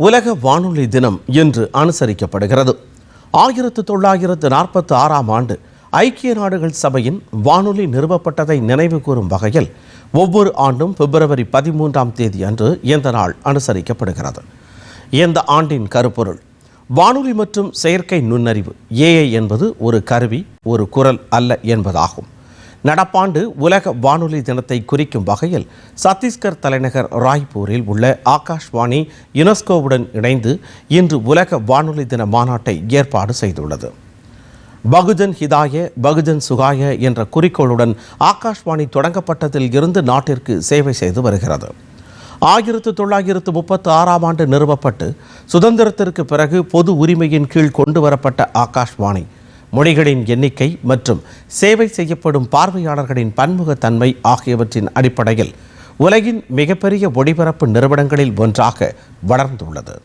உலக வானொலி தினம் இன்று அனுசரிக்கப்படுகிறது. 1946ஆம் ஆண்டு ஐக்கிய நாடுகள் சபையின் வானொலி நிறுவப்பட்டதை நினைவு கூறும் வகையில் ஒவ்வொரு ஆண்டும் பிப்ரவரி 13ஆம் தேதி அன்று இந்த நாள் அனுசரிக்கப்படுகிறது. இந்த ஆண்டின் கருப்பொருள் வானொலி மற்றும் செயற்கை நுண்ணறிவு AI என்பது ஒரு கருவி, ஒரு குரல் அல்ல என்பதாகும். நடப்பாண்டு உலக வானொலி தினத்தை குறிக்கும் வகையில் சத்தீஸ்கர் தலைநகர் ராய்ப்பூரில் உள்ள ஆகாஷ்வாணி யுனெஸ்கோவுடன் இணைந்து இன்று உலக வானொலி தின மாநாட்டை ஏற்பாடு செய்துள்ளது. பகுஜன் ஹிதாய பகுஜன் சுகாய என்ற குறிக்கோளுடன் ஆகாஷ்வாணி தொடங்கப்பட்டதில் இருந்து நாட்டிற்கு சேவை செய்து வருகிறது. 1936ஆம் ஆண்டு நிறுவப்பட்டு சுதந்திரத்திற்கு பிறகு பொது உரிமையின் கீழ் கொண்டு வரப்பட்ட ஆகாஷ்வாணி மொழிகளின் எண்ணிக்கை மற்றும் சேவை செய்யப்படும் பார்வையாளர்களின் பன்முகத்தன்மை ஆகியவற்றின் அடிப்படையில் உலகின் மிகப்பெரிய ஒளிபரப்பு நிறுவனங்களில் ஒன்றாக வளர்ந்துள்ளது.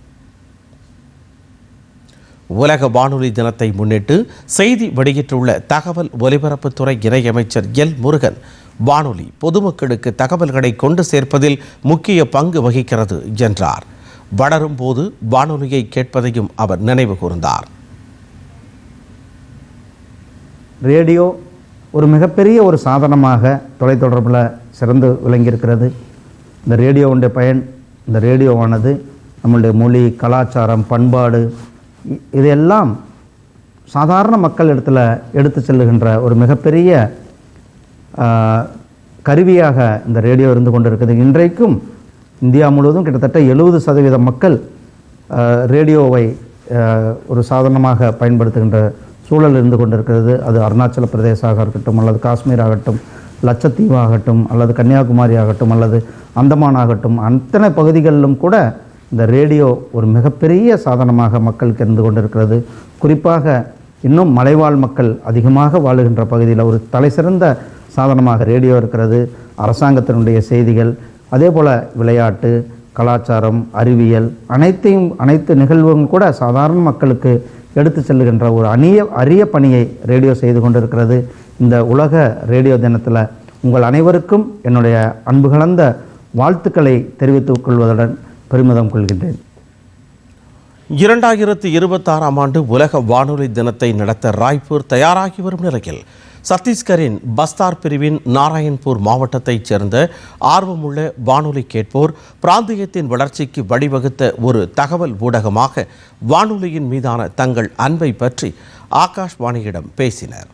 உலக வானொலி தினத்தை முன்னிட்டு செய்தி வெளியிட்டுள்ள தகவல் ஒலிபரப்புத்துறை இணையமைச்சர் எல் முருகன், வானொலி பொதுமக்களுக்கு தகவல்களை கொண்டு சேர்ப்பதில் முக்கிய பங்கு வகிக்கிறது என்றார். வளரும் போது வானொலியை கேட்பதையும் அவர் நினைவு கூர்ந்தார். ரேடியோ ஒரு மிகப்பெரிய ஒரு சாதனமாக தொலைத்தொடர்பில் சிறந்து விளங்கியிருக்கிறது. இந்த ரேடியோவுடைய பயன், இந்த ரேடியோவானது நம்மளுடைய மொழி, கலாச்சாரம், பண்பாடு இதையெல்லாம் சாதாரண மக்கள் இடத்துல எடுத்து செல்லுகின்ற ஒரு மிகப்பெரிய கருவியாக இந்த ரேடியோ இருந்து கொண்டிருக்கிறது. இன்றைக்கும் இந்தியா முழுவதும் கிட்டத்தட்ட 70% மக்கள் ரேடியோவை ஒரு சாதனமாக பயன்படுத்துகின்ற சூழல் இருந்து கொண்டிருக்கிறது. அது அருணாச்சல பிரதேசமாக இருக்கட்டும், அல்லது காஷ்மீர் ஆகட்டும், லட்சத்தீவு ஆகட்டும், அல்லது கன்னியாகுமரி ஆகட்டும், அல்லது அந்தமான் ஆகட்டும், அத்தனை பகுதிகளிலும் கூட இந்த ரேடியோ ஒரு மிகப்பெரிய சாதனமாக மக்களுக்கு இருந்து கொண்டிருக்கிறது. குறிப்பாக இன்னும் மலைவாழ் மக்கள் அதிகமாக வாழுகின்ற பகுதியில் ஒரு தலைசிறந்த சாதனமாக ரேடியோ இருக்கிறது. அரசாங்கத்தினுடைய செய்திகள், அதே போல் விளையாட்டு, கலாச்சாரம், அறிவியல் அனைத்து நிகழ்வுகளும் கூட சாதாரண மக்களுக்கு எடுத்து செல்லுகின்ற ஒரு அரிய பணியை ரேடியோ செய்து கொண்டிருக்கிறது. இந்த உலக ரேடியோ தினத்தில் உங்கள் அனைவருக்கும் என்னுடைய அன்பு கலந்த வாழ்த்துக்களை தெரிவித்துக் கொள்வதுடன் பெருமிதம் கொள்கின்றேன். 2026ஆம் ஆண்டு உலக வானொலி தினத்தை நடத்த ராய்ப்பூர் தயாராகி வரும் நிலையில் சத்தீஸ்கரின் பஸ்தார் பிரிவின் நாராயண்பூர் மாவட்டத்தைச் சேர்ந்த ஆர்வமுள்ள வானொலி கேட்போர் பிராந்தியத்தின் வளர்ச்சிக்கு வழிவகுத்த ஒரு தகவல் ஊடகமாக வானொலியின் மீதான தங்கள் அன்பை பற்றி ஆகாஷ்வாணியிடம் பேசினர்.